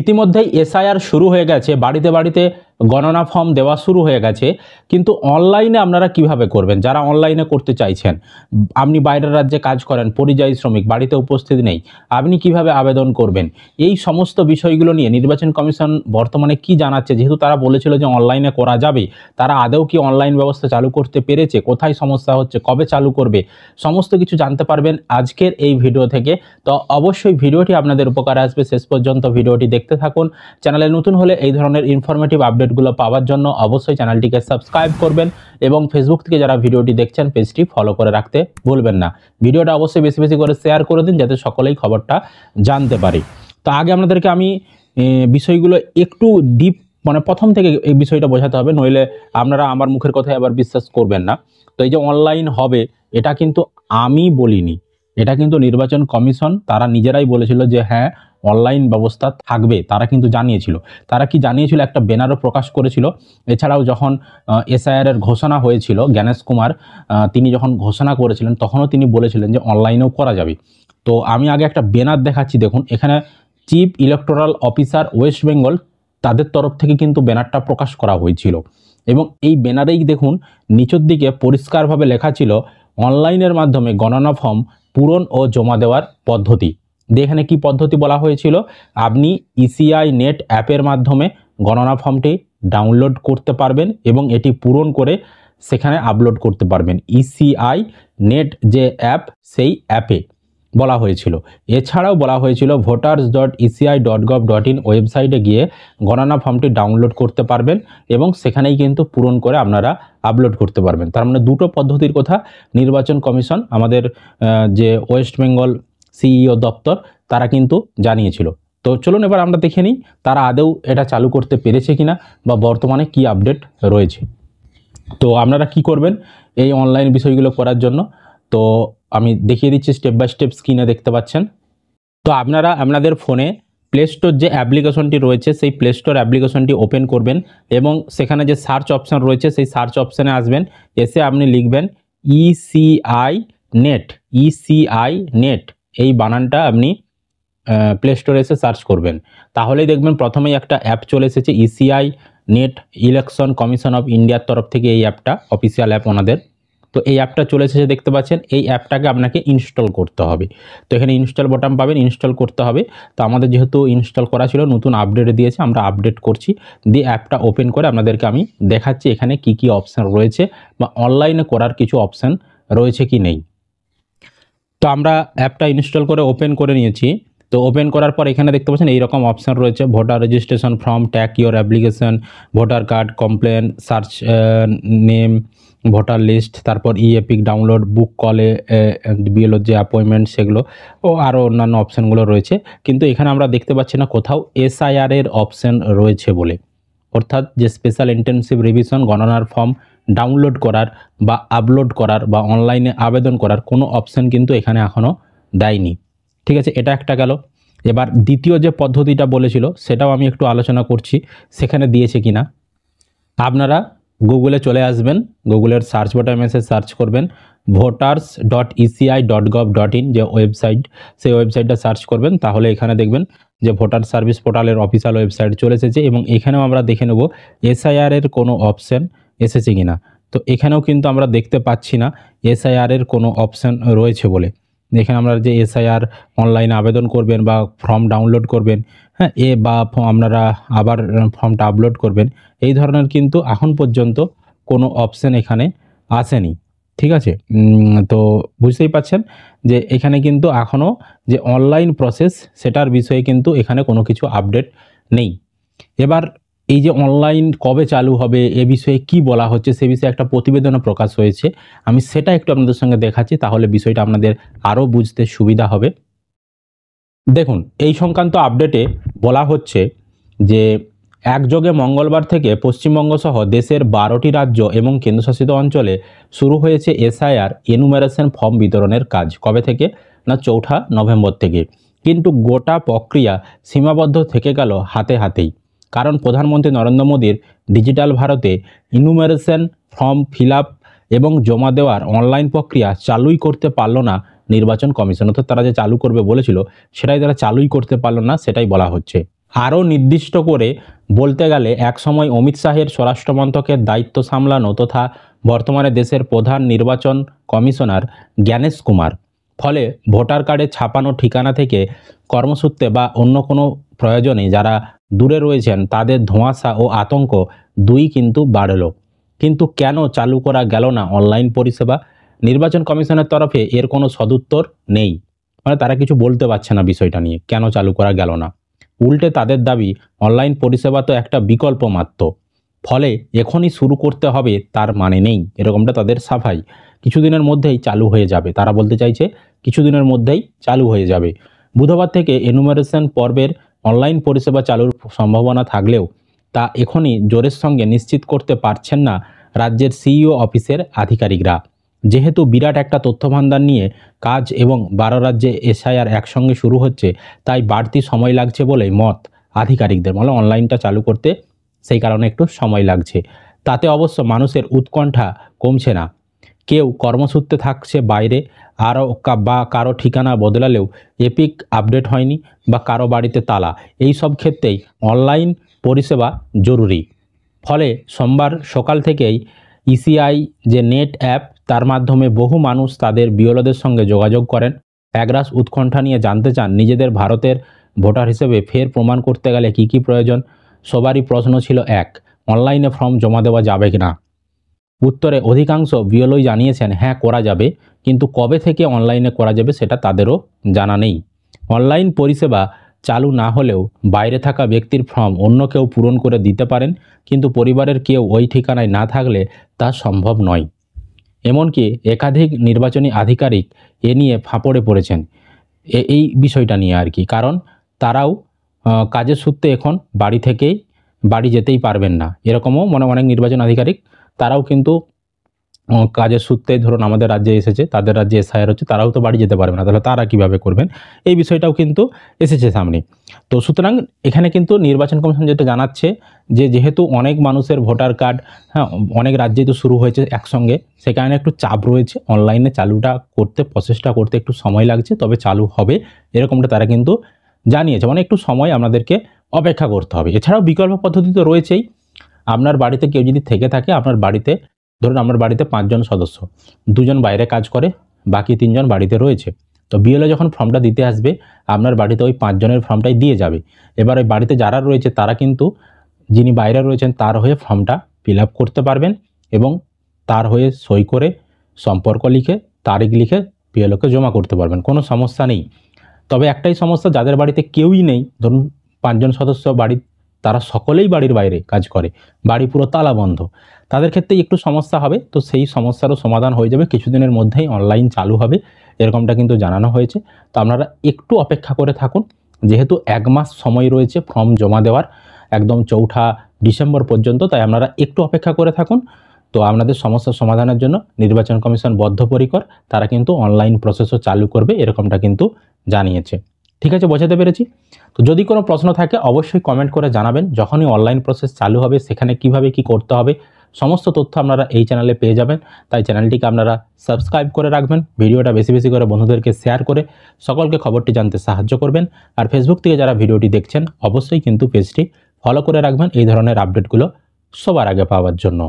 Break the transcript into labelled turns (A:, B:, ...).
A: ইতিমধ্যেই এসআইআর শুরু হয়ে গেছে, বাড়িতে বাড়িতে গণনা ফর্ম দেওয়া শুরু হয়ে গেছে, কিন্তু অনলাইনে আপনারা কিভাবে করবেন? যারা অনলাইনে করতে চাইছেন, আপনি বাইরের রাজ্যে কাজ করেন, পরিযায়ী শ্রমিক, বাড়িতে উপস্থিত নেই, আপনি কিভাবে আবেদন করবেন? এই সমস্ত বিষয়গুলো নিয়ে নির্বাচন কমিশন বর্তমানে কি জানাচ্ছে, যেহেতু তারা বলেছিল যে অনলাইনে করা যাবে, তারা আদৌ কি অনলাইন ব্যবস্থা চালু করতে পেরেছে, কোথায় সমস্যা হচ্ছে, কবে চালু করবে, সমস্ত কিছু জানতে পারবেন আজকের এই ভিডিও থেকে। তো অবশ্যই ভিডিওটি আপনাদের উপকারে আসবে, শেষ পর্যন্ত ভিডিওটি দেখতে থাকুন। চ্যানেলে নতুন হলে এই ধরনের ইনফরমেটিভ আপডেটগুলো পাওয়ার জন্য অবশ্যই চ্যানেলটিকে সাবস্ক্রাইব করবেন এবং ফেসবুক থেকে যারা ভিডিওটি দেখছেন পেজটি ফলো করে রাখতে ভুলবেন না। ভিডিওটা অবশ্যই বেশি বেশি করে শেয়ার করে দিন যাতে সকলেই খবরটা জানতে পারে। তো আগে আপনাদেরকে আমি বিষয়গুলো একটু ডিপ মানে প্রথম থেকে এই বিষয়টা বোঝাতে হবে, নইলে আপনারা আমার মুখের কথায় আবার বিশ্বাস করবেন না। তো এই যে অনলাইন হবে, এটা কিন্তু আমি বলিনি, এটা কিন্তু নির্বাচন কমিশন তারা নিজেরাই বলেছিল যে হ্যাঁ অনলাইন ব্যবস্থা থাকবে। তারা কিন্তু জানিয়েছিল, তারা কি জানিয়েছিল, একটা ব্যানারও প্রকাশ করেছিল। এছাড়াও যখন এসআইআর এর ঘোষণা হয়েছিল, জ্ঞানেশ কুমার তিনি যখন ঘোষণা করেছিলেন তখনও তিনি বলেছিলেন যে অনলাইনেও করা যাবে। তো আমি আগে একটা ব্যানার দেখাচ্ছি, দেখুন এখানে chief electoral officer West Bengal তাদের তরফ থেকে কিন্তু ব্যানারটা প্রকাশ করা হয়েছিল এবং এই ব্যানারেই দেখুন নিচের দিকে পরিষ্কারভাবে লেখা ছিল অনলাইনের মাধ্যমে গণনা ফর্ম পূরণ ও জমা দেওয়ার পদ্ধতি। এখানে কি পদ্ধতি বলা হয়েছিল, আপনি ইসিআই নেট অ্যাপের মাধ্যমে গণনা ফর্মটি ডাউনলোড করতে পারবেন এবং এটি পূরণ করে সেখানে আপলোড করতে পারবেন। ইসিআই নেট যে অ্যাপ, সেই অ্যাপে বলা হয়েছিল। এছাড়াও বলা হয়েছিল voters.eci.gov.in ওয়েবসাইটে গিয়ে গণনা ফর্মটি ডাউনলোড করতে পারবেন এবং সেখানেই কিন্তু পূরণ করে আপনারা আপলোড করতে পারবেন। তার মানে দুটো পদ্ধতির কথা নির্বাচন কমিশন আমাদের যে ওয়েস্ট বেঙ্গল সিইও দপ্তর তারা কিন্তু জানিয়েছিল। তো চলুন এবার আমরা দেখে নিই তারা আদৌ এটা চালু করতে পেরেছে কিনা বা বর্তমানে কি আপডেট রয়েছে। তো আপনারা কি করবেন এই অনলাইন বিষয়গুলো করার জন্য, তো আমি দেখিয়ে দিচ্ছি স্টেপ বাই স্টেপ, স্ক্রিনে দেখতে পাচ্ছেন। তো আপনারা আপনাদের ফোনে প্লে স্টোর যে অ্যাপ্লিকেশনটি রয়েছে সেই প্লে স্টোর অ্যাপ্লিকেশনটি ওপেন করবেন এবং সেখানে যে সার্চ অপশান রয়েছে সেই সার্চ অপশানে আসবেন, এসে আপনি লিখবেন ইসিআই নেট, ইসিআই নেট, এই বানানটা আপনি প্লে স্টোরে এসে সার্চ করবেন, তাহলেই দেখবেন প্রথমেই একটা অ্যাপ চলে এসেছে ECI net, election commission of ইন্ডিয়ার তরফ থেকে এই অ্যাপটা, অফিসিয়াল অ্যাপ ওনাদের। তো এই অ্যাপটা চলে এসেছে দেখতে পাচ্ছেন, এই অ্যাপটাকে আপনাকে ইনস্টল করতে হবে। তো এখানে ইনস্টল বাটন পাবেন, ইনস্টল করতে হবে। তো আমাদের যেহেতু ইনস্টল করা ছিল, নতুন আপডেট দিয়েছে, আমরা আপডেট করছি, দিয়ে অ্যাপটা ওপেন করে আপনাদেরকে আমি দেখাচ্ছি এখানে কি কি অপশান রয়েছে বা অনলাইনে করার কিছু অপশান রয়েছে কি নেই। তো আমরা অ্যাপটা ইনস্টল করে ওপেন করে নিয়েছি। তো ওপেন করার পর এখানে দেখতে পাচ্ছেন এইরকম অপশান রয়েছে, voter registration form, tag your application, voter card, complain, search name, voter list, তারপর এপিক ডাউনলোড, বুক কলে বিএলওর যে অ্যাপয়েন্টমেন্ট সেগুলো ও আরও অন্যান্য অপশানগুলো রয়েছে। কিন্তু এখানে আমরা দেখতে পাচ্ছি না কোথাও এসআইআর এর অপশান রয়েছে বলে, অর্থাৎ যে স্পেশাল ইন্টেনসিভ রিভিশন গণনার ফর্ম ডাউনলোড করার বা আপলোড করার বা অনলাইনে আবেদন করার কোনো অপশান কিন্তু এখানে এখনও দেয়নি। ঠিক আছে, এটা একটা গেল। এবার দ্বিতীয় যে পদ্ধতিটা বলেছিল সেটাও আমি একটু আলোচনা করছি, সেখানে দিয়েছে কিনা। আপনারা গুগলে চলে আসবেন, গুগলের সার্চ বাটনে এসে সার্চ করবেন voters.eci.gov.in যে ওয়েবসাইট, সেই ওয়েবসাইটটা সার্চ করবেন, তাহলে এখানে দেখবেন যে ভোটার সার্ভিস পোর্টালের অফিসিয়াল ওয়েবসাইট চলে এসেছে এবং এখানেও আমরা দেখে নেব এসআইআর এর কোনো অপশান এসেছে কিনা। তো এখানেও কিন্তু আমরা দেখতে পাচ্ছি না এসআইআর এর কোনো অপশান রয়েছে বলে। এখানে আমরা যে এসআইআর অনলাইনে আবেদন করবেন বা ফর্ম ডাউনলোড করবেন, হ্যাঁ, বা আপনারা আবার ফর্মটা আপলোড করবেন, এই ধরনের কিন্তু এখন পর্যন্ত কোনো অপশান এখানে আসেনি। ঠিক আছে, তো বুঝতেই পাচ্ছেন যে এখানে কিন্তু এখনও যে অনলাইন প্রসেস সেটার বিষয়ে কিন্তু এখানে কোনো কিছু আপডেট নেই। এবার এই যে অনলাইন কবে চালু হবে এ বিষয়ে কি বলা হচ্ছে সে বিষয়ে একটা প্রতিবেদনও প্রকাশ হয়েছে, আমি সেটা একটু আপনাদের সঙ্গে দেখাচ্ছি, তাহলে বিষয়টা আপনাদের আরও বুঝতে সুবিধা হবে। দেখুন এই সংক্রান্ত আপডেটে বলা হচ্ছে যে একযোগে মঙ্গলবার থেকে পশ্চিমবঙ্গ সহ দেশের 12টি রাজ্য এবং কেন্দ্রশাসিত অঞ্চলে শুরু হয়েছে এসআইআর এনুমেরেশন ফর্ম বিতরণের কাজ। কবে থেকে না 4 নভেম্বর থেকে। কিন্তু গোটা প্রক্রিয়া সীমাবদ্ধ থেকে গেল হাতে হাতেই, কারণ প্রধানমন্ত্রী নরেন্দ্র মোদীর ডিজিটাল ভারতে ইনুমেরেশন ফর্ম ফিল আপ এবং জমা দেওয়ার অনলাইন প্রক্রিয়া চালুই করতে পারল না নির্বাচন কমিশন। অর্থাৎ তারা যে চালু করবে বলেছিল সেটাই তারা চালুই করতে পারল না, সেটাই বলা হচ্ছে। আরও নির্দিষ্ট করে বলতে গেলে একসময় অমিত শাহের স্বরাষ্ট্রমন্ত্রকের দায়িত্ব সামলানো তথা বর্তমানে দেশের প্রধান নির্বাচন কমিশনার জ্ঞানেশ কুমার। ফলে ভোটার কার্ডে ছাপানো ঠিকানা থেকে কর্মসূত্রে বা অন্য কোনো প্রয়োজনে যারা দূরে রয়েছেন তাদের ধোঁয়াশা ও আতঙ্ক দুই কিন্তু বাড়ল। কিন্তু কেন চালু করা গেল না অনলাইন পরিষেবা? নির্বাচন কমিশনের তরফে এর কোনো সদুত্তর নেই, মানে তারা কিছু বলতে পারছে না বিষয়টা নিয়ে, কেন চালু করা গেল না। উল্টে তাদের দাবি অনলাইন পরিষেবা তো একটা বিকল্প মাত্র, ফলে এখনই শুরু করতে হবে তার মানে নেই, এরকমটা তাদের সাফাই। কিছুদিনের মধ্যেই চালু হয়ে যাবে, তারা বলতে চাইছে কিছুদিনের মধ্যেই চালু হয়ে যাবে। বুধবার থেকে এনুমারেশন পর্বের অনলাইন পরিষেবা চালুর সম্ভাবনা থাকলেও তা এখনই জোরের সঙ্গে নিশ্চিত করতে পারছেন না রাজ্যের সিইও অফিসের আধিকারিকরা। যেহেতু বিরাট একটা তথ্যভাণ্ডার নিয়ে কাজ এবং 12 রাজ্যে এসআইআর একসঙ্গে শুরু হচ্ছে, তাই বাড়তি সময় লাগছে বলেই মত আধিকারিকদের। মানে অনলাইনটা চালু করতে সেই কারণে একটু সময় লাগছে। তাতে অবশ্য মানুষের উৎকণ্ঠা কমছে না। কেউ কর্মসূত্রে থাকছে বাইরে, আরও বা কারো ঠিকানা বদলালেও এপিক আপডেট হয়নি, বা কারো বাড়িতে তালা, এই সব ক্ষেত্রেই অনলাইন পরিষেবা জরুরি। ফলে সোমবার সকাল থেকেই ইসিআই যে নেট অ্যাপ, তার মাধ্যমে বহু মানুষ তাদের বিএলওদের সঙ্গে যোগাযোগ করেন। একরাশ উৎকণ্ঠা নিয়ে জানতে চান নিজেদের ভারতের ভোটার হিসেবে ফের প্রমাণ করতে গেলে কী কী প্রয়োজন। সবারই প্রশ্ন ছিল এক, অনলাইনে ফর্ম জমা দেওয়া যাবে কি না। উত্তরে অধিকাংশ বিএলওই জানিয়েছেন হ্যাঁ করা যাবে, কিন্তু কবে থেকে অনলাইনে করা যাবে সেটা তাদেরও জানা নেই। অনলাইন পরিষেবা চালু না হলেও বাইরে থাকা ব্যক্তির ফর্ম অন্য কেউ পূরণ করে দিতে পারেন, কিন্তু পরিবারের কেউ ওই ঠিকানায় না থাকলে তা সম্ভব নয়। এমনকি একাধিক নির্বাচনী আধিকারিক এ নিয়ে ফাঁপড়ে পড়েছেন এই বিষয়টা নিয়ে আর কি, কারণ তারাও কাজের সূত্রে এখন বাড়ি যেতেই পারবেন না। এরকমও অনেক নির্বাচন আধিকারিক তারাও কিন্তু কাজের সূত্রে, ধরুন আমাদের রাজ্যে এসেছে, তাদের রাজ্যে এসআইআর হচ্ছে, তারাও তো বাড়ি যেতে পারবে না, তাহলে তারা কীভাবে করবেন, এই বিষয়টাও কিন্তু এসেছে সামনে। তো সুতরাং এখানে কিন্তু নির্বাচন কমিশন যেটা জানাচ্ছে যে যেহেতু অনেক মানুষের ভোটার কার্ড, হ্যাঁ অনেক রাজ্যেই তো শুরু হয়েছে একসঙ্গে, সে কারণে একটু চাপ রয়েছে, অনলাইনে চালুটা করতে, প্রসেসটা করতে একটু সময় লাগছে, তবে চালু হবে এরকমটা তারা কিন্তু জানিয়েছে। মানে একটু সময় আপনাদেরকে অপেক্ষা করতে হবে। এছাড়াও বিকল্প পদ্ধতি তো রয়েছেই। আপনার বাড়িতে কেউ যদি থেকে থাকে, আপনার বাড়িতে ধরুন আমার বাড়িতে 5 জন সদস্য, 2 জন বাইরে কাজ করে, বাকি 3 জন বাড়িতে রয়েছে। তো বিএলও যখন ফর্মটা দিতে আসবে, আপনার বাড়িতে ওই 5 জনের ফর্মটাই দিয়ে যাবে। এবার ওই বাড়িতে যারা রয়েছে তারা কিন্তু যিনি বাইরে রয়েছেন তার হয়ে ফর্মটা ফিল আপ করতে পারবেন এবং তার হয়ে সই করে, সম্পর্ক লিখে, তারিখ লিখে বিএলওকে জমা করতে পারবেন, কোনো সমস্যা নেই। তবে একটাই সমস্যা, যাদের বাড়িতে কেউই নেই, ধরুন 5 জন সদস্য বাড়ি, তারা সকলেই বাড়ির বাইরে কাজ করে, বাড়ি পুরো তালা বন্ধ, তাদের ক্ষেত্রে একটু সমস্যা হবে। তো সেই সমস্যারও সমাধান হয়ে যাবে, কিছুদিনের মধ্যেই অনলাইন চালু হবে, এরকমটা কিন্তু জানানো হয়েছে। তো আপনারা একটু অপেক্ষা করে থাকুন, যেহেতু 1 মাস সময় রয়েছে ফর্ম জমা দেওয়ার, একদম 4 ডিসেম্বর পর্যন্ত, তাই আপনারা একটু অপেক্ষা করে থাকুন। তো আপনাদের সমস্যার সমাধানের জন্য নির্বাচন কমিশন বদ্ধপরিকর, তারা কিন্তু অনলাইন প্রসেসও চালু করবে, এরকমটা কিন্তু জানিয়েছে। ঠিক আছে, বোঝাতে পেরেছি? তো যদি কোনো প্রশ্ন থাকে অবশ্যই কমেন্ট করে জানাবেন। যখনই অনলাইন প্রসেস চালু হবে সেখানে কিভাবে কি করতে হবে সমস্ত তথ্য আপনারা এই চ্যানেলে পেয়ে যাবেন। তাই চ্যানেলটিকে আপনারা সাবস্ক্রাইব করে রাখবেন, ভিডিওটা বেশি বেশি করে বন্ধুদেরকে শেয়ার করে সকলকে খবরটি জানতে সাহায্য করবেন। আর ফেসবুক থেকে যারা ভিডিওটি দেখছেন অবশ্যই কিন্তু পেজটি ফলো করে রাখবেন এই ধরনের আপডেটগুলো সবার আগে পাওয়ার জন্য।